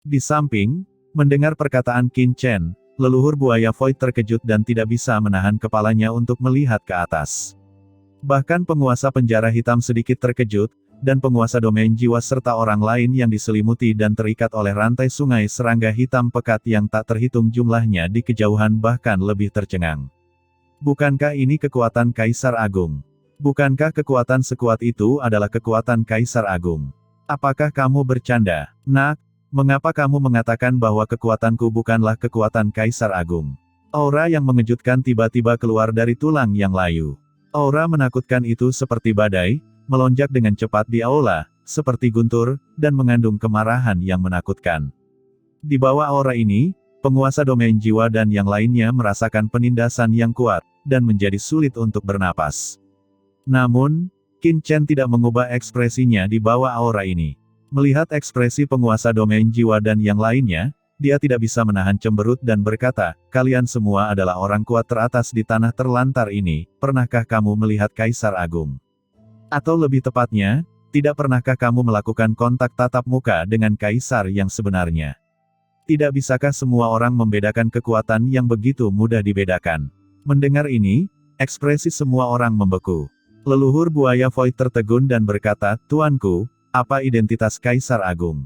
Di samping, mendengar perkataan Qin Chen, leluhur buaya Void terkejut dan tidak bisa menahan kepalanya untuk melihat ke atas. Bahkan penguasa penjara hitam sedikit terkejut, dan penguasa domain jiwa serta orang lain yang diselimuti dan terikat oleh rantai sungai serangga hitam pekat yang tak terhitung jumlahnya di kejauhan bahkan lebih tercengang. Bukankah ini kekuatan Kaisar Agung? Bukankah kekuatan sekuat itu adalah kekuatan Kaisar Agung? Apakah kamu bercanda, Nak? Mengapa kamu mengatakan bahwa kekuatanku bukanlah kekuatan Kaisar Agung? Aura yang mengejutkan tiba-tiba keluar dari tulang yang layu. Aura menakutkan itu seperti badai, melonjak dengan cepat di aula, seperti guntur, dan mengandung kemarahan yang menakutkan. Di bawah aura ini, penguasa domain jiwa dan yang lainnya merasakan penindasan yang kuat, dan menjadi sulit untuk bernapas. Namun, Qin Chen tidak mengubah ekspresinya di bawah aura ini. Melihat ekspresi penguasa domain jiwa dan yang lainnya, dia tidak bisa menahan cemberut dan berkata, "Kalian semua adalah orang kuat teratas di tanah terlantar ini, pernahkah kamu melihat Kaisar Agung? Atau lebih tepatnya, tidak pernahkah kamu melakukan kontak tatap muka dengan Kaisar yang sebenarnya? Tidak bisakah semua orang membedakan kekuatan yang begitu mudah dibedakan?" Mendengar ini, ekspresi semua orang membeku. Leluhur buaya Void tertegun dan berkata, "Tuanku, apa identitas Kaisar Agung?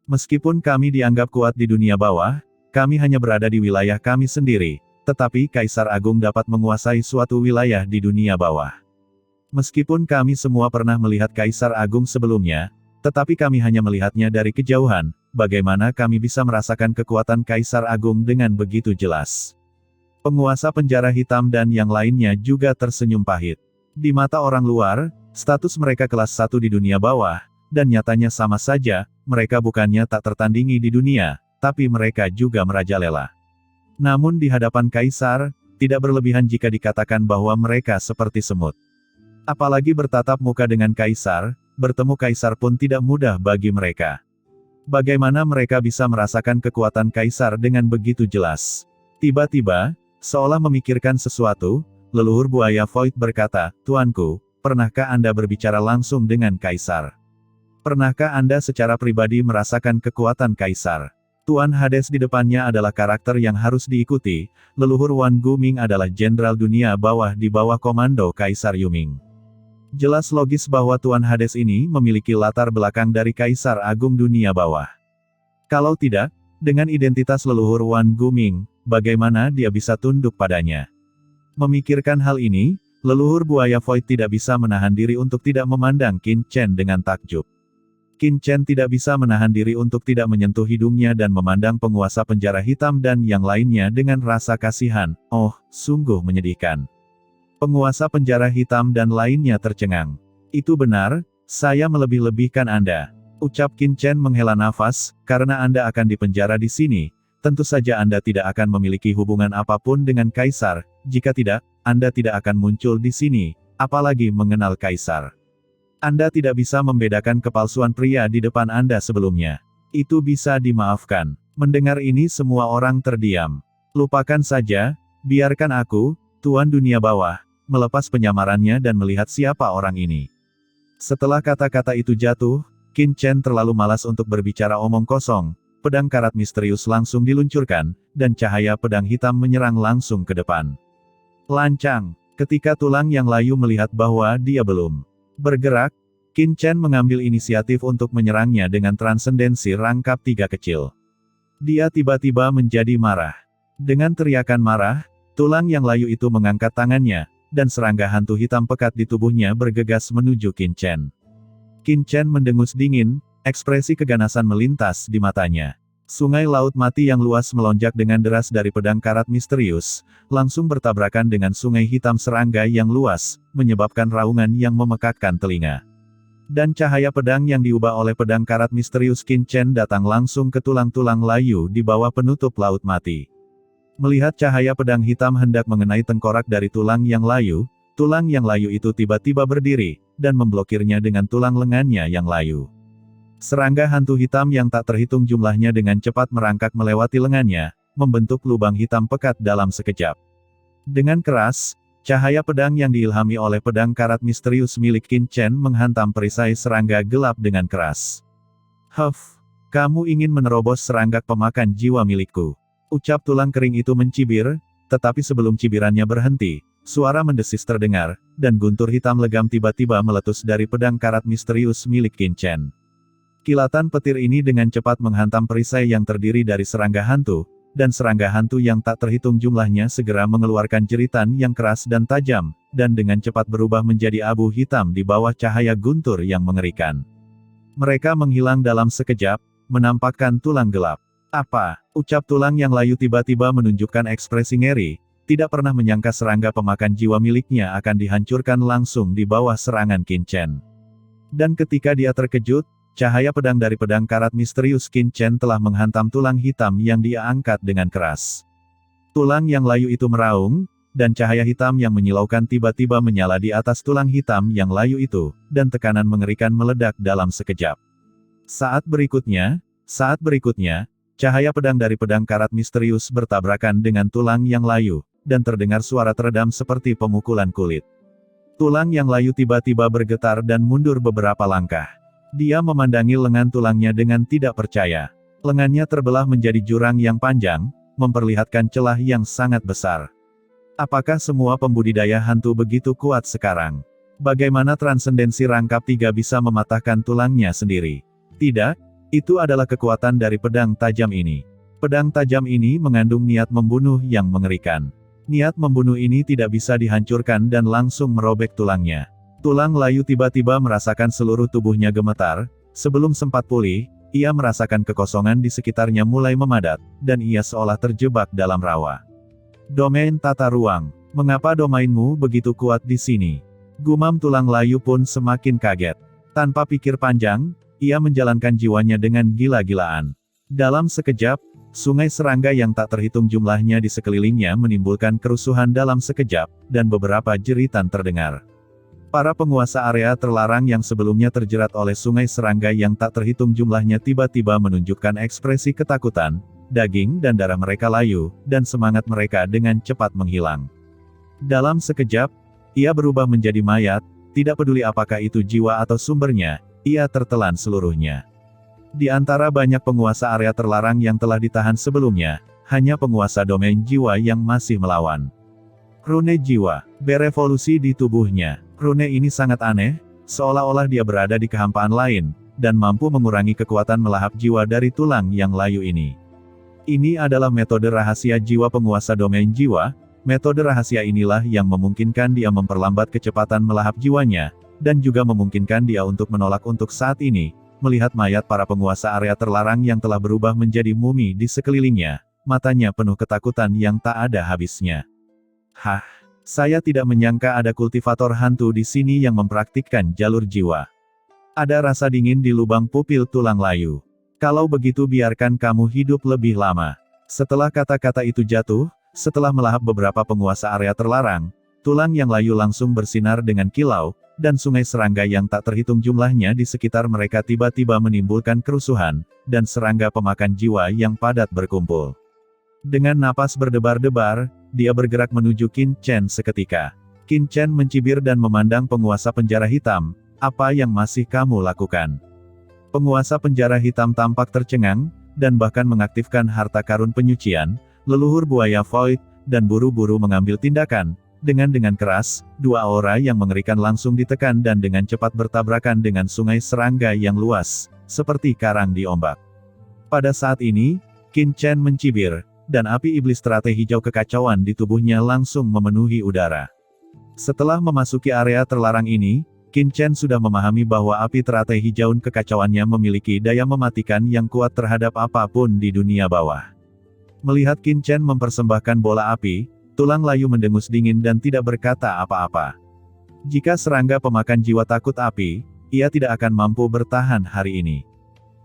Meskipun kami dianggap kuat di dunia bawah, kami hanya berada di wilayah kami sendiri, tetapi Kaisar Agung dapat menguasai suatu wilayah di dunia bawah. Meskipun kami semua pernah melihat Kaisar Agung sebelumnya, tetapi kami hanya melihatnya dari kejauhan, bagaimana kami bisa merasakan kekuatan Kaisar Agung dengan begitu jelas?" Penguasa penjara hitam dan yang lainnya juga tersenyum pahit. Di mata orang luar, status mereka kelas 1 di dunia bawah, dan nyatanya sama saja, mereka bukannya tak tertandingi di dunia, tapi mereka juga merajalela. Namun di hadapan Kaisar, tidak berlebihan jika dikatakan bahwa mereka seperti semut. Apalagi bertatap muka dengan Kaisar, bertemu Kaisar pun tidak mudah bagi mereka. Bagaimana mereka bisa merasakan kekuatan Kaisar dengan begitu jelas? Tiba-tiba, seolah memikirkan sesuatu, leluhur buaya Void berkata, "Tuanku, pernahkah Anda berbicara langsung dengan Kaisar? Pernahkah Anda secara pribadi merasakan kekuatan Kaisar?" Tuan Hades di depannya adalah karakter yang harus diikuti, leluhur Wan Guming adalah jenderal dunia bawah di bawah komando Kaisar Yuming. Jelas logis bahwa Tuan Hades ini memiliki latar belakang dari Kaisar Agung dunia bawah. Kalau tidak, dengan identitas leluhur Wan Guming, bagaimana dia bisa tunduk padanya? Memikirkan hal ini, leluhur buaya Void tidak bisa menahan diri untuk tidak memandang Qin Chen dengan takjub. Qin Chen tidak bisa menahan diri untuk tidak menyentuh hidungnya dan memandang penguasa penjara hitam dan yang lainnya dengan rasa kasihan. "Oh, sungguh menyedihkan." Penguasa penjara hitam dan lainnya tercengang. "Itu benar, saya melebih-lebihkan Anda," ucap Qin Chen menghela nafas, "karena Anda akan dipenjara di sini. Tentu saja Anda tidak akan memiliki hubungan apapun dengan Kaisar, jika tidak, Anda tidak akan muncul di sini, apalagi mengenal Kaisar. Anda tidak bisa membedakan kepalsuan pria di depan Anda sebelumnya. Itu bisa dimaafkan." Mendengar ini semua orang terdiam. "Lupakan saja, biarkan aku, Tuan Dunia Bawah, melepas penyamarannya dan melihat siapa orang ini." Setelah kata-kata itu jatuh, Qin Chen terlalu malas untuk berbicara omong kosong, pedang karat misterius langsung diluncurkan, dan cahaya pedang hitam menyerang langsung ke depan. Lancang, ketika tulang yang layu melihat bahwa dia belum bergerak, Qin Chen mengambil inisiatif untuk menyerangnya dengan transendensi rangkap 3 kecil. Dia tiba-tiba menjadi marah. Dengan teriakan marah, tulang yang layu itu mengangkat tangannya, dan serangga hantu hitam pekat di tubuhnya bergegas menuju Qin Chen. Qin Chen mendengus dingin, ekspresi keganasan melintas di matanya. Sungai Laut Mati yang luas melonjak dengan deras dari pedang karat misterius, langsung bertabrakan dengan sungai hitam serangga yang luas, menyebabkan raungan yang memekakkan telinga. Dan cahaya pedang yang diubah oleh pedang karat misterius Qin Chen datang langsung ke tulang-tulang layu di bawah penutup Laut Mati. Melihat cahaya pedang hitam hendak mengenai tengkorak dari tulang yang layu itu tiba-tiba berdiri, dan memblokirnya dengan tulang lengannya yang layu. Serangga hantu hitam yang tak terhitung jumlahnya dengan cepat merangkak melewati lengannya, membentuk lubang hitam pekat dalam sekejap. Dengan keras, cahaya pedang yang diilhami oleh pedang karat misterius milik Qin Chen menghantam perisai serangga gelap dengan keras. "Huff!" Kamu ingin menerobos seranggak pemakan jiwa milikku. Ucap tulang kering itu mencibir, tetapi sebelum cibirannya berhenti, suara mendesis terdengar, dan guntur hitam legam tiba-tiba meletus dari pedang karat misterius milik Qin Chen. Kilatan petir ini dengan cepat menghantam perisai yang terdiri dari serangga hantu, dan serangga hantu yang tak terhitung jumlahnya segera mengeluarkan jeritan yang keras dan tajam, dan dengan cepat berubah menjadi abu hitam di bawah cahaya guntur yang mengerikan. Mereka menghilang dalam sekejap, menampakkan tulang gelap. Apa? Ucap tulang yang layu tiba-tiba menunjukkan ekspresi ngeri, tidak pernah menyangka serangga pemakan jiwa miliknya akan dihancurkan langsung di bawah serangan Qin Chen. Dan ketika dia terkejut, cahaya pedang dari pedang karat misterius Qin Chen telah menghantam tulang hitam yang dia angkat dengan keras. Tulang yang layu itu meraung, dan cahaya hitam yang menyilaukan tiba-tiba menyala di atas tulang hitam yang layu itu, dan tekanan mengerikan meledak dalam sekejap. Saat berikutnya, cahaya pedang dari pedang karat misterius bertabrakan dengan tulang yang layu, dan terdengar suara teredam seperti pemukulan kulit. Tulang yang layu tiba-tiba bergetar dan mundur beberapa langkah. Dia memandangi lengan tulangnya dengan tidak percaya. Lengannya terbelah menjadi jurang yang panjang, memperlihatkan celah yang sangat besar. Apakah semua pembudidaya hantu begitu kuat sekarang? Bagaimana transendensi rangkap 3 bisa mematahkan tulangnya sendiri? Tidak, itu adalah kekuatan dari pedang tajam ini. Pedang tajam ini mengandung niat membunuh yang mengerikan. Niat membunuh ini tidak bisa dihancurkan dan langsung merobek tulangnya. Tulang layu tiba-tiba merasakan seluruh tubuhnya gemetar, sebelum sempat pulih, ia merasakan kekosongan di sekitarnya mulai memadat, dan ia seolah terjebak dalam rawa. Domain tata ruang, mengapa domainmu begitu kuat di sini? Gumam tulang layu pun semakin kaget. Tanpa pikir panjang, ia menjalankan jiwanya dengan gila-gilaan. Dalam sekejap, sungai serangga yang tak terhitung jumlahnya di sekelilingnya menimbulkan kerusuhan dalam sekejap, dan beberapa jeritan terdengar. Para penguasa area terlarang yang sebelumnya terjerat oleh sungai serangga yang tak terhitung jumlahnya tiba-tiba menunjukkan ekspresi ketakutan, daging dan darah mereka layu, dan semangat mereka dengan cepat menghilang. Dalam sekejap, ia berubah menjadi mayat, tidak peduli apakah itu jiwa atau sumbernya, ia tertelan seluruhnya. Di antara banyak penguasa area terlarang yang telah ditahan sebelumnya, hanya penguasa domain jiwa yang masih melawan. Rune jiwa, berevolusi di tubuhnya. Rune ini sangat aneh, seolah-olah dia berada di kehampaan lain, dan mampu mengurangi kekuatan melahap jiwa dari tulang yang layu ini. Ini adalah metode rahasia jiwa penguasa domain jiwa. Metode rahasia inilah yang memungkinkan dia memperlambat kecepatan melahap jiwanya, dan juga memungkinkan dia untuk menolak untuk saat ini, melihat mayat para penguasa area terlarang yang telah berubah menjadi mumi di sekelilingnya, matanya penuh ketakutan yang tak ada habisnya. Hah, saya tidak menyangka ada kultivator hantu di sini yang mempraktikkan jalur jiwa. Ada rasa dingin di lubang pupil tulang layu. Kalau begitu biarkan kamu hidup lebih lama. Setelah kata-kata itu jatuh, setelah melahap beberapa penguasa area terlarang, tulang yang layu langsung bersinar dengan kilau, dan sungai serangga yang tak terhitung jumlahnya di sekitar mereka tiba-tiba menimbulkan kerusuhan, dan serangga pemakan jiwa yang padat berkumpul. Dengan napas berdebar-debar, dia bergerak menuju Qin Chen seketika. Qin Chen mencibir dan memandang penguasa penjara hitam, apa yang masih kamu lakukan? Penguasa penjara hitam tampak tercengang, dan bahkan mengaktifkan harta karun penyucian, leluhur buaya Void, dan buru-buru mengambil tindakan. Dengan keras, dua aura yang mengerikan langsung ditekan dan dengan cepat bertabrakan dengan sungai serangga yang luas, seperti karang di ombak. Pada saat ini, Qin Chen mencibir, dan api iblis teratai hijau kekacauan di tubuhnya langsung memenuhi udara. Setelah memasuki area terlarang ini, Qin Chen sudah memahami bahwa api teratai hijau kekacauannya memiliki daya mematikan yang kuat terhadap apapun di dunia bawah. Melihat Qin Chen mempersembahkan bola api, tulang layu mendengus dingin dan tidak berkata apa-apa. Jika serangga pemakan jiwa takut api, ia tidak akan mampu bertahan hari ini.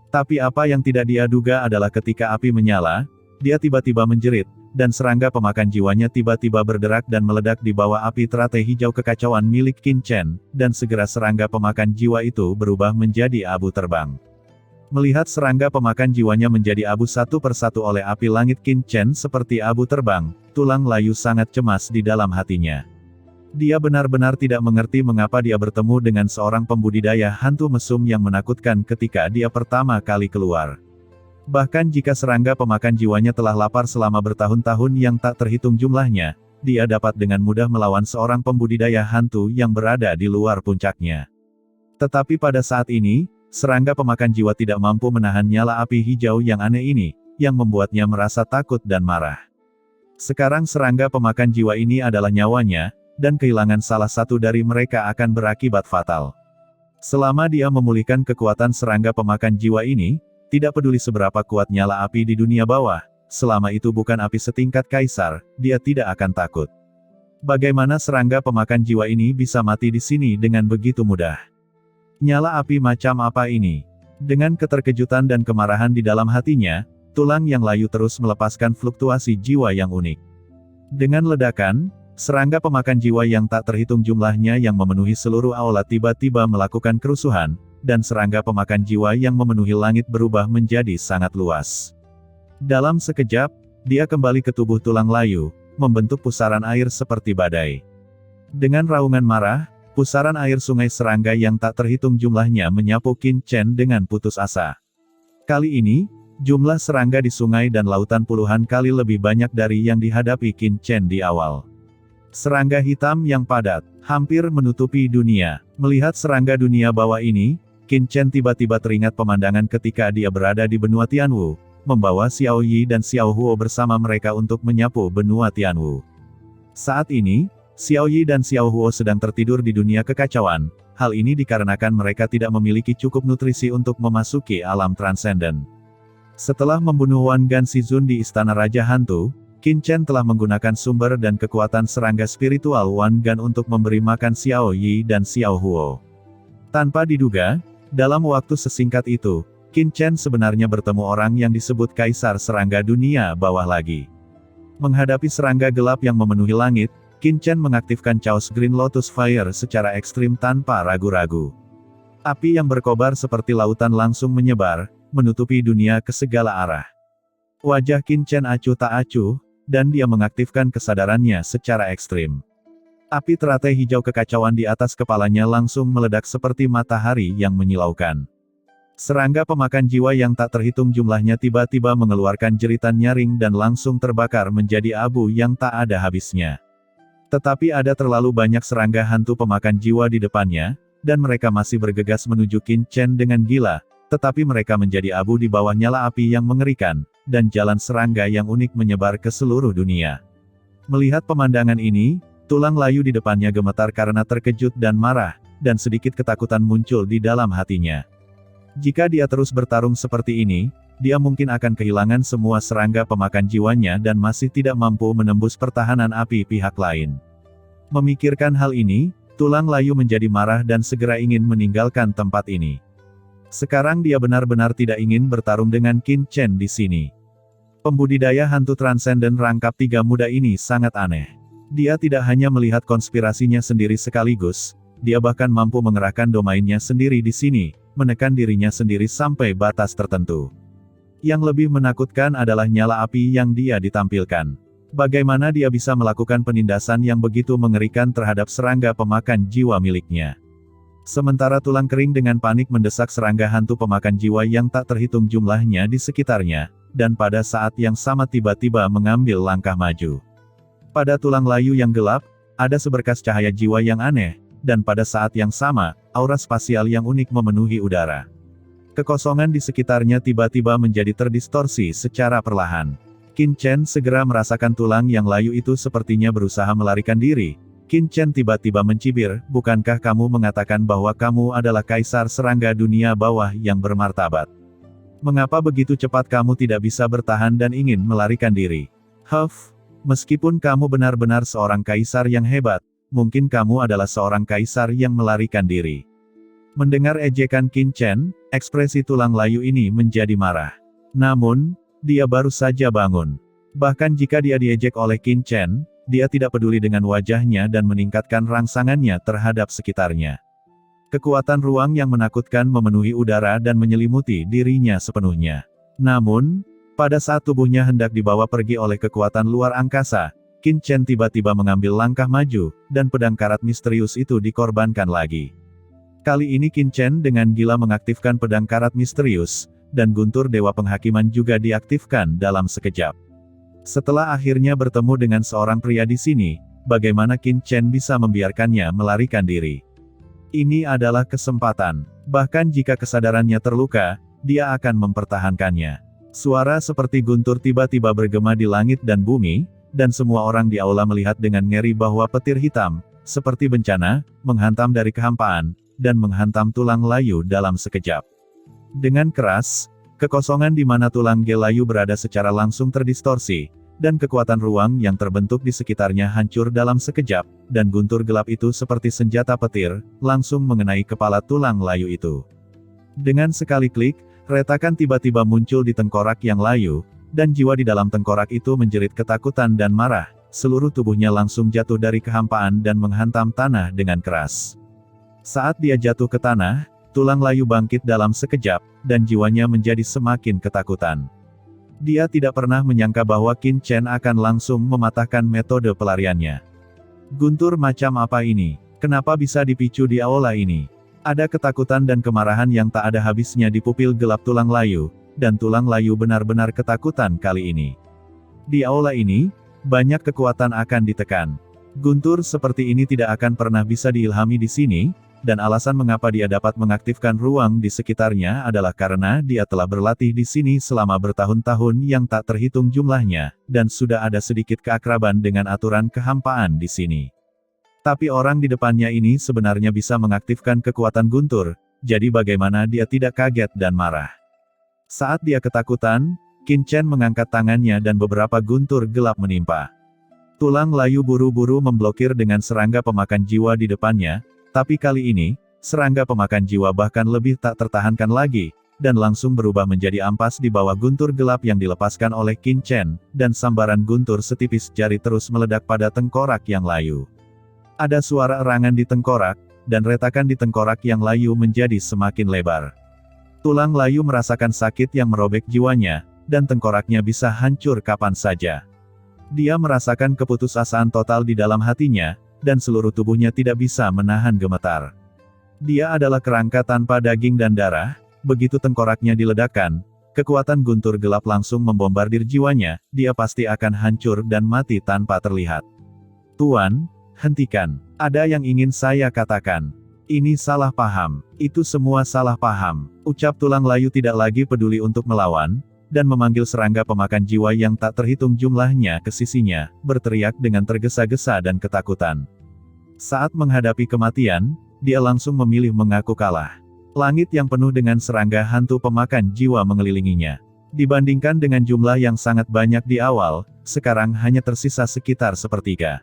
Tapi apa yang tidak dia duga adalah ketika api menyala, dia tiba-tiba menjerit, dan serangga pemakan jiwanya tiba-tiba berderak dan meledak di bawah api teratai hijau kekacauan milik Qin Chen, dan segera serangga pemakan jiwa itu berubah menjadi abu terbang. Melihat serangga pemakan jiwanya menjadi abu satu persatu oleh api langit Qin Chen seperti abu terbang, tulang layu sangat cemas di dalam hatinya. Dia benar-benar tidak mengerti mengapa dia bertemu dengan seorang pembudidaya hantu mesum yang menakutkan ketika dia pertama kali keluar. Bahkan jika serangga pemakan jiwanya telah lapar selama bertahun-tahun yang tak terhitung jumlahnya, dia dapat dengan mudah melawan seorang pembudidaya hantu yang berada di luar puncaknya. Tetapi pada saat ini, serangga pemakan jiwa tidak mampu menahan nyala api hijau yang aneh ini, yang membuatnya merasa takut dan marah. Sekarang serangga pemakan jiwa ini adalah nyawanya, dan kehilangan salah satu dari mereka akan berakibat fatal. Selama dia memulihkan kekuatan serangga pemakan jiwa ini, tidak peduli seberapa kuat nyala api di dunia bawah, selama itu bukan api setingkat kaisar, dia tidak akan takut. Bagaimana serangga pemakan jiwa ini bisa mati di sini dengan begitu mudah? Nyala api macam apa ini? Dengan keterkejutan dan kemarahan di dalam hatinya, tulang yang layu terus melepaskan fluktuasi jiwa yang unik. Dengan ledakan, serangga pemakan jiwa yang tak terhitung jumlahnya yang memenuhi seluruh aula tiba-tiba melakukan kerusuhan, dan serangga pemakan jiwa yang memenuhi langit berubah menjadi sangat luas. Dalam sekejap, dia kembali ke tubuh tulang layu, membentuk pusaran air seperti badai. Dengan raungan marah, pusaran air sungai serangga yang tak terhitung jumlahnya menyapu Qin Chen dengan putus asa. Kali ini, jumlah serangga di sungai dan lautan puluhan kali lebih banyak dari yang dihadapi Qin Chen di awal. Serangga hitam yang padat, hampir menutupi dunia. Melihat serangga dunia bawah ini, Qin Chen tiba-tiba teringat pemandangan ketika dia berada di benua Tianwu, membawa Xiao Yi dan Xiao Huo bersama mereka untuk menyapu benua Tianwu. Saat ini, Xiao Yi dan Xiao Huo sedang tertidur di dunia kekacauan, hal ini dikarenakan mereka tidak memiliki cukup nutrisi untuk memasuki alam transenden. Setelah membunuh Wan Gan Shizun di Istana Raja Hantu, Qin Chen telah menggunakan sumber dan kekuatan serangga spiritual Wan Gan untuk memberi makan Xiao Yi dan Xiao Huo. Tanpa diduga, dalam waktu sesingkat itu, Qin Chen sebenarnya bertemu orang yang disebut Kaisar Serangga Dunia Bawah lagi. Menghadapi serangga gelap yang memenuhi langit, Qin Chen mengaktifkan Chaos Green Lotus Fire secara ekstrim tanpa ragu-ragu. Api yang berkobar seperti lautan langsung menyebar, menutupi dunia ke segala arah. Wajah Qin Chen acuh tak acuh, dan dia mengaktifkan kesadarannya secara ekstrim. Api teratai hijau kekacauan di atas kepalanya langsung meledak seperti matahari yang menyilaukan. Serangga pemakan jiwa yang tak terhitung jumlahnya tiba-tiba mengeluarkan jeritan nyaring dan langsung terbakar menjadi abu yang tak ada habisnya. Tetapi ada terlalu banyak serangga hantu pemakan jiwa di depannya, dan mereka masih bergegas menuju Qin Chen dengan gila, tetapi mereka menjadi abu di bawah nyala api yang mengerikan, dan jalan serangga yang unik menyebar ke seluruh dunia. Melihat pemandangan ini, tulang layu di depannya gemetar karena terkejut dan marah, dan sedikit ketakutan muncul di dalam hatinya. Jika dia terus bertarung seperti ini, dia mungkin akan kehilangan semua serangga pemakan jiwanya dan masih tidak mampu menembus pertahanan api pihak lain. Memikirkan hal ini, tulang layu menjadi marah dan segera ingin meninggalkan tempat ini. Sekarang dia benar-benar tidak ingin bertarung dengan Qin Chen di sini. Pembudidaya hantu transenden rangkap 3 muda ini sangat aneh. Dia tidak hanya melihat konspirasinya sendiri sekaligus, dia bahkan mampu mengerahkan domainnya sendiri di sini, menekan dirinya sendiri sampai batas tertentu. Yang lebih menakutkan adalah nyala api yang dia ditampilkan. Bagaimana dia bisa melakukan penindasan yang begitu mengerikan terhadap serangga pemakan jiwa miliknya? Sementara tulang kering dengan panik mendesak serangga hantu pemakan jiwa yang tak terhitung jumlahnya di sekitarnya, dan pada saat yang sama tiba-tiba mengambil langkah maju. Pada tulang layu yang gelap, ada seberkas cahaya jiwa yang aneh, dan pada saat yang sama, aura spasial yang unik memenuhi udara. Kekosongan di sekitarnya tiba-tiba menjadi terdistorsi secara perlahan. Qin Chen segera merasakan tulang yang layu itu sepertinya berusaha melarikan diri. Qin Chen tiba-tiba mencibir, "Bukankah kamu mengatakan bahwa kamu adalah Kaisar Serangga Dunia Bawah yang bermartabat? Mengapa begitu cepat kamu tidak bisa bertahan dan ingin melarikan diri?" "Huff, meskipun kamu benar-benar seorang kaisar yang hebat, mungkin kamu adalah seorang kaisar yang melarikan diri." Mendengar ejekan Qin Chen, ekspresi tulang layu ini menjadi marah. Namun, dia baru saja bangun. Bahkan jika dia diejek oleh Qin Chen, dia tidak peduli dengan wajahnya dan meningkatkan rangsangannya terhadap sekitarnya. Kekuatan ruang yang menakutkan memenuhi udara dan menyelimuti dirinya sepenuhnya. Namun, pada saat tubuhnya hendak dibawa pergi oleh kekuatan luar angkasa, Qin Chen tiba-tiba mengambil langkah maju, dan pedang karat misterius itu dikorbankan lagi. Kali ini Qin Chen dengan gila mengaktifkan pedang karat misterius, dan guntur Dewa Penghakiman juga diaktifkan dalam sekejap. Setelah akhirnya bertemu dengan seorang pria di sini, bagaimana Qin Chen bisa membiarkannya melarikan diri? Ini adalah kesempatan. Bahkan jika kesadarannya terluka, dia akan mempertahankannya. Suara seperti guntur tiba-tiba bergema di langit dan bumi, dan semua orang di aula melihat dengan ngeri bahwa petir hitam, seperti bencana, menghantam dari kehampaan, dan menghantam tulang layu dalam sekejap. Dengan keras, kekosongan di mana tulang layu berada secara langsung terdistorsi, dan kekuatan ruang yang terbentuk di sekitarnya hancur dalam sekejap, dan guntur gelap itu seperti senjata petir, langsung mengenai kepala tulang layu itu. Dengan sekali klik, retakan tiba-tiba muncul di tengkorak yang layu, dan jiwa di dalam tengkorak itu menjerit ketakutan dan marah, seluruh tubuhnya langsung jatuh dari kehampaan dan menghantam tanah dengan keras. Saat dia jatuh ke tanah, tulang layu bangkit dalam sekejap, dan jiwanya menjadi semakin ketakutan. Dia tidak pernah menyangka bahwa Qin Chen akan langsung mematahkan metode pelariannya. Guntur macam apa ini? Kenapa bisa dipicu di aula ini? Ada ketakutan dan kemarahan yang tak ada habisnya di pupil gelap tulang layu, dan tulang layu benar-benar ketakutan kali ini. Di aula ini, banyak kekuatan akan ditekan. Guntur seperti ini tidak akan pernah bisa diilhami di sini, dan alasan mengapa dia dapat mengaktifkan ruang di sekitarnya adalah karena dia telah berlatih di sini selama bertahun-tahun yang tak terhitung jumlahnya, dan sudah ada sedikit keakraban dengan aturan kehampaan di sini. Tapi orang di depannya ini sebenarnya bisa mengaktifkan kekuatan guntur, jadi bagaimana dia tidak kaget dan marah. Saat dia ketakutan, Qin Chen mengangkat tangannya dan beberapa guntur gelap menimpa. Tulang layu buru-buru memblokir dengan serangga pemakan jiwa di depannya, tapi kali ini, serangga pemakan jiwa bahkan lebih tak tertahankan lagi, dan langsung berubah menjadi ampas di bawah guntur gelap yang dilepaskan oleh Qin Chen, dan sambaran guntur setipis jari terus meledak pada tengkorak yang layu. Ada suara erangan di tengkorak, dan retakan di tengkorak yang layu menjadi semakin lebar. Tulang layu merasakan sakit yang merobek jiwanya, dan tengkoraknya bisa hancur kapan saja. Dia merasakan keputusasaan total di dalam hatinya, dan seluruh tubuhnya tidak bisa menahan gemetar. Dia adalah kerangka tanpa daging dan darah, begitu tengkoraknya diledakkan, kekuatan guntur gelap langsung membombardir jiwanya, dia pasti akan hancur dan mati tanpa terlihat. Tuan, hentikan. Ada yang ingin saya katakan. Ini salah paham. Itu semua salah paham. Ucap tulang layu tidak lagi peduli untuk melawan, dan memanggil serangga pemakan jiwa yang tak terhitung jumlahnya ke sisinya, berteriak dengan tergesa-gesa dan ketakutan. Saat menghadapi kematian, dia langsung memilih mengaku kalah. Langit yang penuh dengan serangga hantu pemakan jiwa mengelilinginya. Dibandingkan dengan jumlah yang sangat banyak di awal, sekarang hanya tersisa sekitar sepertiga.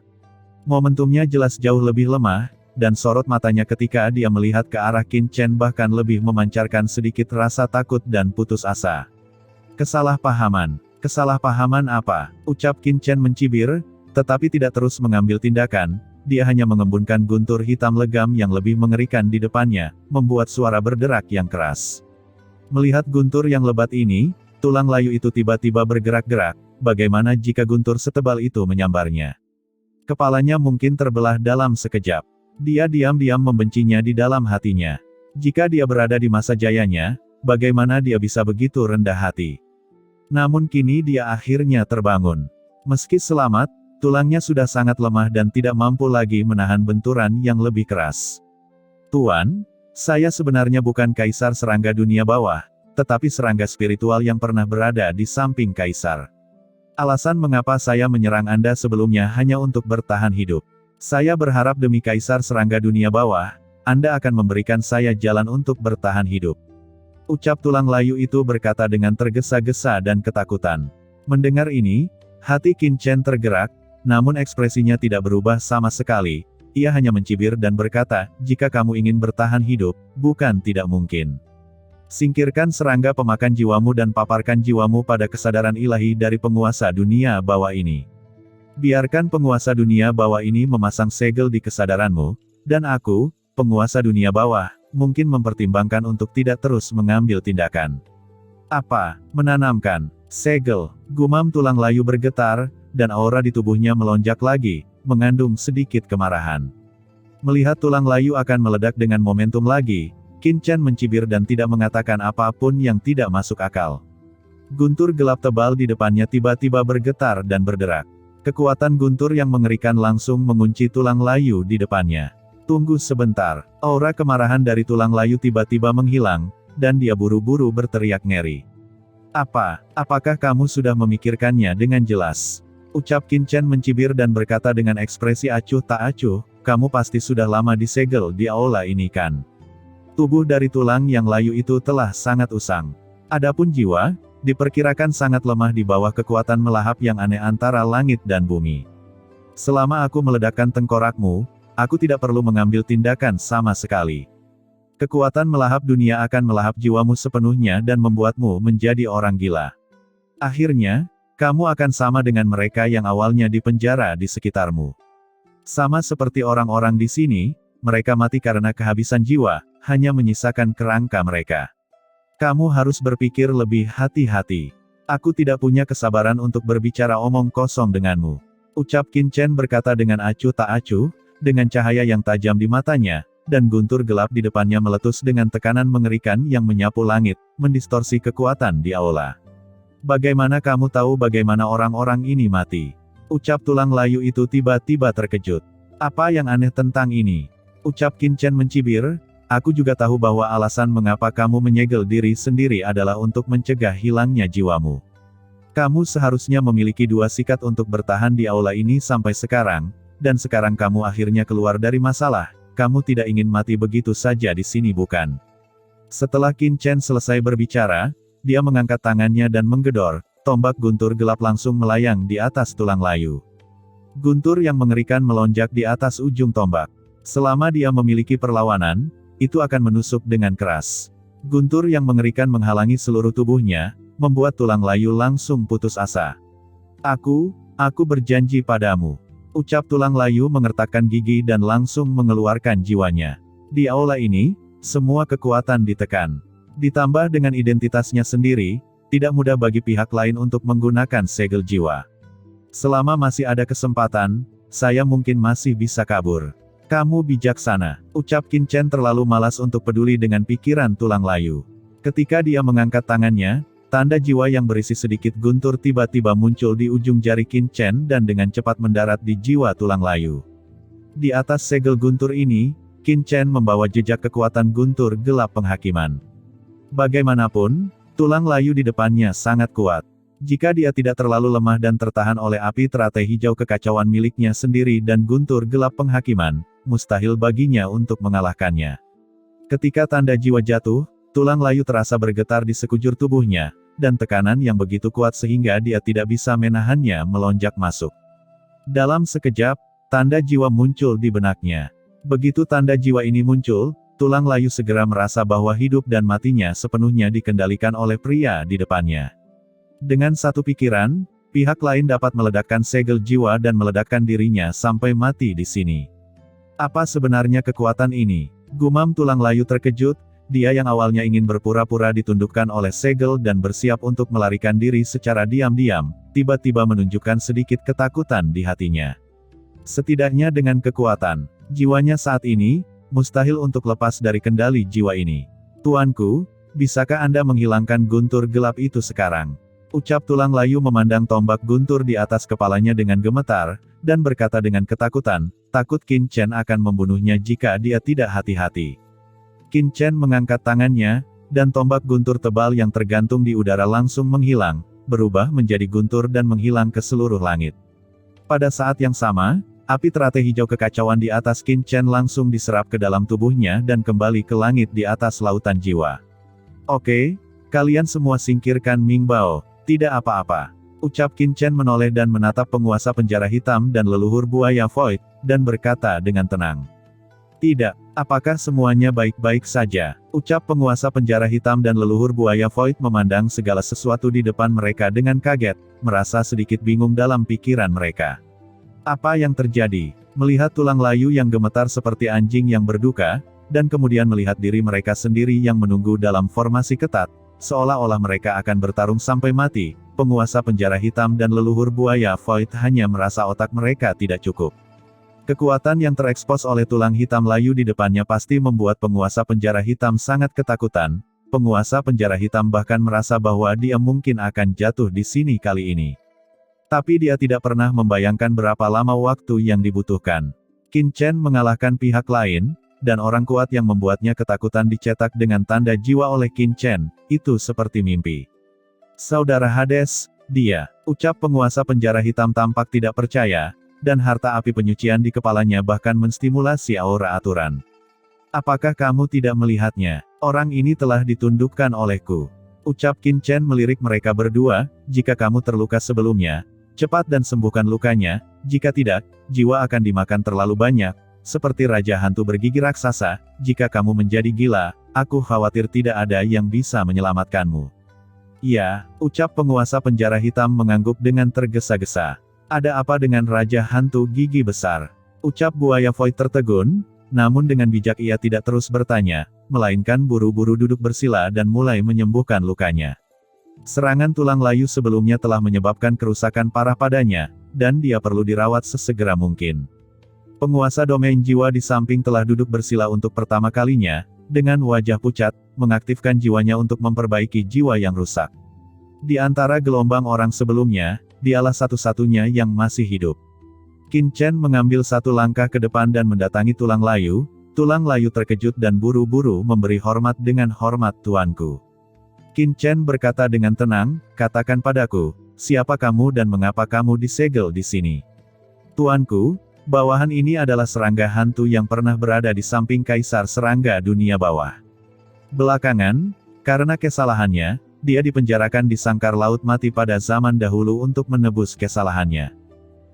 Momentumnya jelas jauh lebih lemah, dan sorot matanya ketika dia melihat ke arah Qin Chen bahkan lebih memancarkan sedikit rasa takut dan putus asa. Kesalahpahaman. Kesalahpahaman apa? Ucap Qin Chen mencibir, tetapi tidak terus mengambil tindakan, dia hanya mengembunkan guntur hitam legam yang lebih mengerikan di depannya, membuat suara berderak yang keras. Melihat guntur yang lebat ini, tulang layu itu tiba-tiba bergerak-gerak, bagaimana jika guntur setebal itu menyambarnya? Kepalanya mungkin terbelah dalam sekejap. Dia diam-diam membencinya di dalam hatinya. Jika dia berada di masa jayanya, bagaimana dia bisa begitu rendah hati? Namun kini dia akhirnya terbangun. Meski selamat, tulangnya sudah sangat lemah dan tidak mampu lagi menahan benturan yang lebih keras. Tuan, saya sebenarnya bukan kaisar serangga dunia bawah, tetapi serangga spiritual yang pernah berada di samping kaisar. Alasan mengapa saya menyerang Anda sebelumnya hanya untuk bertahan hidup. Saya berharap demi kaisar serangga dunia bawah, Anda akan memberikan saya jalan untuk bertahan hidup. Ucap tulang layu itu berkata dengan tergesa-gesa dan ketakutan. Mendengar ini, hati Qin Chen tergerak, namun ekspresinya tidak berubah sama sekali. Ia hanya mencibir dan berkata, jika kamu ingin bertahan hidup, bukan tidak mungkin. Singkirkan serangga pemakan jiwamu dan paparkan jiwamu pada kesadaran ilahi dari penguasa dunia bawah ini. Biarkan penguasa dunia bawah ini memasang segel di kesadaranmu, dan aku, penguasa dunia bawah, mungkin mempertimbangkan untuk tidak terus mengambil tindakan. Apa? Menanamkan segel. Gumam tulang layu bergetar, dan aura di tubuhnya melonjak lagi, mengandung sedikit kemarahan. Melihat tulang layu akan meledak dengan momentum lagi, Qin Chen mencibir dan tidak mengatakan apapun yang tidak masuk akal. Guntur gelap tebal di depannya tiba-tiba bergetar dan berderak. Kekuatan guntur yang mengerikan langsung mengunci tulang layu di depannya. Tunggu sebentar, aura kemarahan dari tulang layu tiba-tiba menghilang, dan dia buru-buru berteriak ngeri. Apakah kamu sudah memikirkannya dengan jelas? Ucap Qin Chen mencibir dan berkata dengan ekspresi acuh tak acuh, kamu pasti sudah lama disegel di aula ini kan? Tubuh dari tulang yang layu itu telah sangat usang. Adapun jiwa, diperkirakan sangat lemah di bawah kekuatan melahap yang aneh antara langit dan bumi. Selama aku meledakkan tengkorakmu, aku tidak perlu mengambil tindakan sama sekali. Kekuatan melahap dunia akan melahap jiwamu sepenuhnya dan membuatmu menjadi orang gila. Akhirnya, kamu akan sama dengan mereka yang awalnya dipenjara di sekitarmu. Sama seperti orang-orang di sini, mereka mati karena kehabisan jiwa, hanya menyisakan kerangka mereka. Kamu harus berpikir lebih hati-hati. Aku tidak punya kesabaran untuk berbicara omong kosong denganmu. Ucap Qin Chen berkata dengan acuh tak acuh, dengan cahaya yang tajam di matanya, dan guntur gelap di depannya meletus dengan tekanan mengerikan yang menyapu langit, mendistorsi kekuatan di aula. Bagaimana kamu tahu bagaimana orang-orang ini mati? Ucap tulang layu itu tiba-tiba terkejut. Apa yang aneh tentang ini? Ucap Qin Chen mencibir, aku juga tahu bahwa alasan mengapa kamu menyegel diri sendiri adalah untuk mencegah hilangnya jiwamu. Kamu seharusnya memiliki 2 sikat untuk bertahan di aula ini sampai sekarang, dan sekarang kamu akhirnya keluar dari masalah, kamu tidak ingin mati begitu saja di sini bukan? Setelah Qin Chen selesai berbicara, dia mengangkat tangannya dan menggedor, tombak guntur gelap langsung melayang di atas tulang layu. Guntur yang mengerikan melonjak di atas ujung tombak. Selama dia memiliki perlawanan, itu akan menusuk dengan keras. Guntur yang mengerikan menghalangi seluruh tubuhnya, membuat tulang layu langsung putus asa. Aku berjanji padamu. Ucap tulang layu mengertakkan gigi dan langsung mengeluarkan jiwanya. Di aula ini, semua kekuatan ditekan. Ditambah dengan identitasnya sendiri, tidak mudah bagi pihak lain untuk menggunakan segel jiwa. Selama masih ada kesempatan, saya mungkin masih bisa kabur. Kamu bijaksana, ucap Qin Chen terlalu malas untuk peduli dengan pikiran tulang layu. Ketika dia mengangkat tangannya, tanda jiwa yang berisi sedikit guntur tiba-tiba muncul di ujung jari Qin Chen dan dengan cepat mendarat di jiwa tulang layu. Di atas segel guntur ini, Qin Chen membawa jejak kekuatan guntur gelap penghakiman. Bagaimanapun, tulang layu di depannya sangat kuat. Jika dia tidak terlalu lemah dan tertahan oleh api teratai hijau kekacauan miliknya sendiri dan guntur gelap penghakiman, mustahil baginya untuk mengalahkannya. Ketika tanda jiwa jatuh, tulang layu terasa bergetar di sekujur tubuhnya, dan tekanan yang begitu kuat sehingga dia tidak bisa menahannya melonjak masuk. Dalam sekejap, tanda jiwa muncul di benaknya. Begitu tanda jiwa ini muncul, tulang layu segera merasa bahwa hidup dan matinya sepenuhnya dikendalikan oleh pria di depannya. Dengan satu pikiran, pihak lain dapat meledakkan segel jiwa dan meledakkan dirinya sampai mati di sini. Apa sebenarnya kekuatan ini? Gumam tulang layu terkejut, dia yang awalnya ingin berpura-pura ditundukkan oleh segel dan bersiap untuk melarikan diri secara diam-diam, tiba-tiba menunjukkan sedikit ketakutan di hatinya. Setidaknya dengan kekuatan jiwanya saat ini, mustahil untuk lepas dari kendali jiwa ini. Tuanku, bisakah Anda menghilangkan guntur gelap itu sekarang? Ucap tulang layu memandang tombak guntur di atas kepalanya dengan gemetar, dan berkata dengan ketakutan, takut Qin Chen akan membunuhnya jika dia tidak hati-hati. Qin Chen mengangkat tangannya, dan tombak guntur tebal yang tergantung di udara langsung menghilang, berubah menjadi guntur dan menghilang ke seluruh langit. Pada saat yang sama, api teratai hijau kekacauan di atas Qin Chen langsung diserap ke dalam tubuhnya dan kembali ke langit di atas lautan jiwa. Oke, kalian semua singkirkan Ming Bao, tidak apa-apa. Ucap Qin Chen menoleh dan menatap penguasa penjara hitam dan leluhur buaya Void, dan berkata dengan tenang. Tidak, apakah semuanya baik-baik saja? Ucap penguasa penjara hitam dan leluhur buaya Void memandang segala sesuatu di depan mereka dengan kaget, merasa sedikit bingung dalam pikiran mereka. Apa yang terjadi? Melihat tulang layu yang gemetar seperti anjing yang berduka, dan kemudian melihat diri mereka sendiri yang menunggu dalam formasi ketat, seolah-olah mereka akan bertarung sampai mati, penguasa penjara hitam dan leluhur buaya Void hanya merasa otak mereka tidak cukup. Kekuatan yang terekspos oleh tulang hitam layu di depannya pasti membuat penguasa penjara hitam sangat ketakutan. Penguasa penjara hitam bahkan merasa bahwa dia mungkin akan jatuh di sini kali ini. Tapi dia tidak pernah membayangkan berapa lama waktu yang dibutuhkan. Qin Chen mengalahkan pihak lain, dan orang kuat yang membuatnya ketakutan dicetak dengan tanda jiwa oleh Qin Chen, itu seperti mimpi. Saudara Hades, dia, ucap penguasa penjara hitam tampak tidak percaya, dan harta api penyucian di kepalanya bahkan menstimulasi aura aturan. Apakah kamu tidak melihatnya? Orang ini telah ditundukkan olehku. Ucap Qin Chen melirik mereka berdua, jika kamu terluka sebelumnya, cepat dan sembuhkan lukanya, jika tidak, jiwa akan dimakan terlalu banyak, seperti Raja Hantu bergigi raksasa, jika kamu menjadi gila, aku khawatir tidak ada yang bisa menyelamatkanmu. Ya, ucap penguasa penjara hitam mengangguk dengan tergesa-gesa. Ada apa dengan Raja Hantu gigi besar? Ucap buaya Void tertegun, namun dengan bijak ia tidak terus bertanya, melainkan buru-buru duduk bersila dan mulai menyembuhkan lukanya. Serangan tulang layu sebelumnya telah menyebabkan kerusakan parah padanya, dan dia perlu dirawat sesegera mungkin. Penguasa domain jiwa di samping telah duduk bersila untuk pertama kalinya, dengan wajah pucat, mengaktifkan jiwanya untuk memperbaiki jiwa yang rusak. Di antara gelombang orang sebelumnya, dialah satu-satunya yang masih hidup. Qin Chen mengambil satu langkah ke depan dan mendatangi tulang layu. Tulang layu terkejut dan buru-buru memberi hormat dengan hormat tuanku. Qin Chen berkata dengan tenang, katakan padaku, siapa kamu dan mengapa kamu disegel di sini? Tuanku, bawahan ini adalah serangga hantu yang pernah berada di samping kaisar serangga dunia bawah. Belakangan, karena kesalahannya, dia dipenjarakan di sangkar laut mati pada zaman dahulu untuk menebus kesalahannya.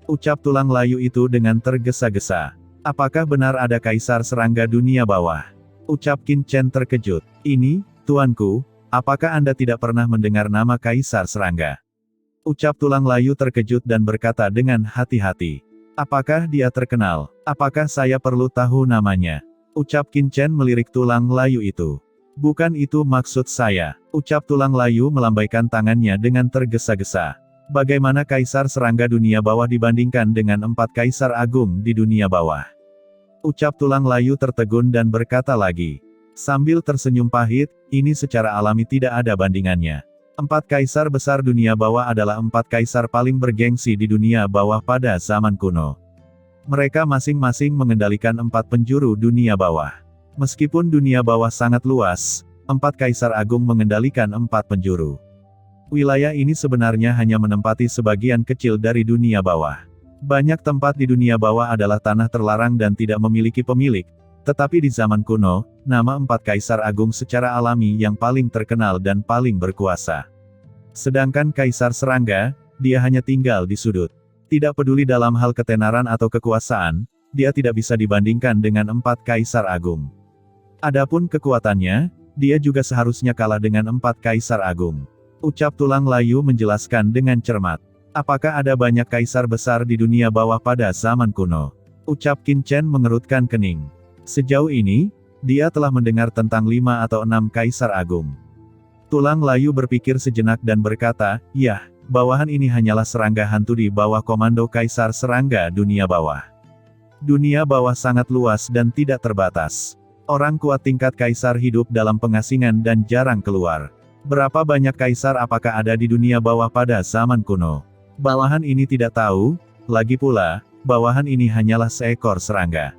Ucap tulang layu itu dengan tergesa-gesa. Apakah benar ada kaisar serangga dunia bawah? Ucap Qin Chen terkejut. Ini, tuanku, apakah Anda tidak pernah mendengar nama kaisar serangga? Ucap tulang layu terkejut dan berkata dengan hati-hati. Apakah dia terkenal? Apakah saya perlu tahu namanya? Ucap Qin Chen melirik tulang layu itu. Bukan itu maksud saya. Ucap tulang layu melambaikan tangannya dengan tergesa-gesa. Bagaimana kaisar serangga dunia bawah dibandingkan dengan 4 kaisar agung di dunia bawah? Ucap tulang layu tertegun dan berkata lagi. Sambil tersenyum pahit, ini secara alami tidak ada bandingannya. 4 kaisar besar dunia bawah adalah 4 kaisar paling bergengsi di dunia bawah pada zaman kuno. Mereka masing-masing mengendalikan 4 penjuru dunia bawah. Meskipun dunia bawah sangat luas, 4 kaisar agung mengendalikan 4 penjuru. Wilayah ini sebenarnya hanya menempati sebagian kecil dari dunia bawah. Banyak tempat di dunia bawah adalah tanah terlarang dan tidak memiliki pemilik, tetapi di zaman kuno, nama 4 kaisar agung secara alami yang paling terkenal dan paling berkuasa. Sedangkan kaisar serangga, dia hanya tinggal di sudut. Tidak peduli dalam hal ketenaran atau kekuasaan, dia tidak bisa dibandingkan dengan 4 kaisar agung. Adapun kekuatannya, dia juga seharusnya kalah dengan 4 kaisar agung. Ucap tulang layu menjelaskan dengan cermat. Apakah ada banyak kaisar besar di dunia bawah pada zaman kuno? Ucap Qin Chen mengerutkan kening. Sejauh ini, dia telah mendengar tentang 5 atau 6 kaisar agung. Tulang layu berpikir sejenak dan berkata, yah, bawahan ini hanyalah serangga hantu di bawah komando kaisar serangga dunia bawah. Dunia bawah sangat luas dan tidak terbatas. Orang kuat tingkat kaisar hidup dalam pengasingan dan jarang keluar. Berapa banyak kaisar apakah ada di dunia bawah pada zaman kuno? Bawahan ini tidak tahu, lagi pula, bawahan ini hanyalah seekor serangga.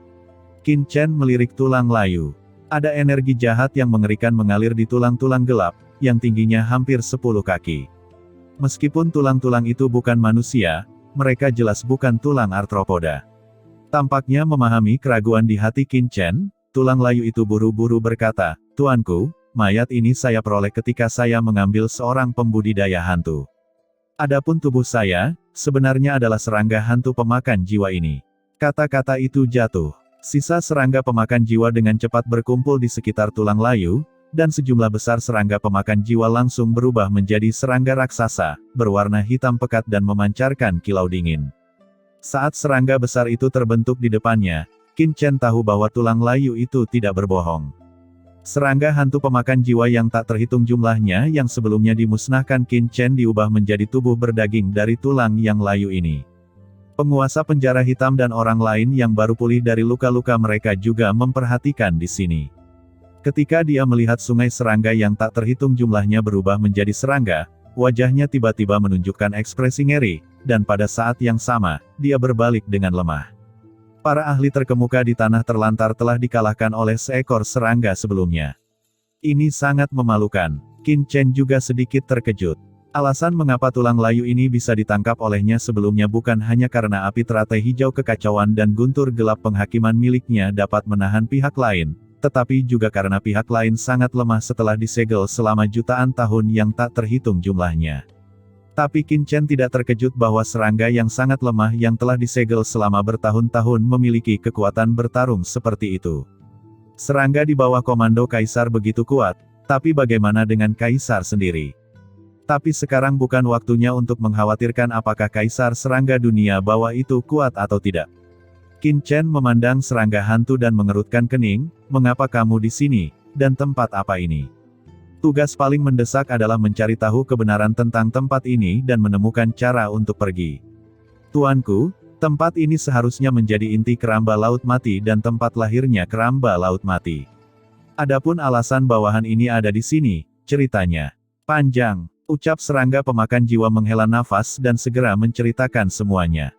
Qin Chen melirik tulang layu. Ada energi jahat yang mengerikan mengalir di tulang-tulang gelap, yang tingginya hampir 10 kaki. Meskipun tulang-tulang itu bukan manusia, mereka jelas bukan tulang arthropoda. Tampaknya memahami keraguan di hati Qin Chen, tulang layu itu buru-buru berkata, Tuanku, mayat ini saya peroleh ketika saya mengambil seorang pembudidaya hantu. Adapun tubuh saya, sebenarnya adalah serangga hantu pemakan jiwa ini. Kata-kata itu jatuh. Sisa serangga pemakan jiwa dengan cepat berkumpul di sekitar tulang layu, dan sejumlah besar serangga pemakan jiwa langsung berubah menjadi serangga raksasa, berwarna hitam pekat dan memancarkan kilau dingin. Saat serangga besar itu terbentuk di depannya, Qin Chen tahu bahwa tulang layu itu tidak berbohong. Serangga hantu pemakan jiwa yang tak terhitung jumlahnya yang sebelumnya dimusnahkan Qin Chen diubah menjadi tubuh berdaging dari tulang yang layu ini. Penguasa penjara hitam dan orang lain yang baru pulih dari luka-luka mereka juga memperhatikan di sini. Ketika dia melihat sungai serangga yang tak terhitung jumlahnya berubah menjadi serangga, wajahnya tiba-tiba menunjukkan ekspresi ngeri, dan pada saat yang sama, dia berbalik dengan lemah. Para ahli terkemuka di tanah terlantar telah dikalahkan oleh seekor serangga sebelumnya. Ini sangat memalukan. Qin Chen juga sedikit terkejut. Alasan mengapa tulang layu ini bisa ditangkap olehnya sebelumnya bukan hanya karena api teratai hijau kekacauan dan guntur gelap penghakiman miliknya dapat menahan pihak lain, tetapi juga karena pihak lain sangat lemah setelah disegel selama jutaan tahun yang tak terhitung jumlahnya. Tapi Qin Chen tidak terkejut bahwa serangga yang sangat lemah yang telah disegel selama bertahun-tahun memiliki kekuatan bertarung seperti itu. Serangga di bawah komando Kaisar begitu kuat, tapi bagaimana dengan Kaisar sendiri? Tapi sekarang bukan waktunya untuk mengkhawatirkan apakah Kaisar serangga dunia bawah itu kuat atau tidak. Qin Chen memandang serangga hantu dan mengerutkan kening, mengapa kamu di sini, dan tempat apa ini? Tugas paling mendesak adalah mencari tahu kebenaran tentang tempat ini dan menemukan cara untuk pergi. Tuanku, tempat ini seharusnya menjadi inti keramba Laut Mati dan tempat lahirnya keramba Laut Mati. Adapun alasan bawahan ini ada di sini, ceritanya panjang. Ucap serangga pemakan jiwa menghela nafas dan segera menceritakan semuanya.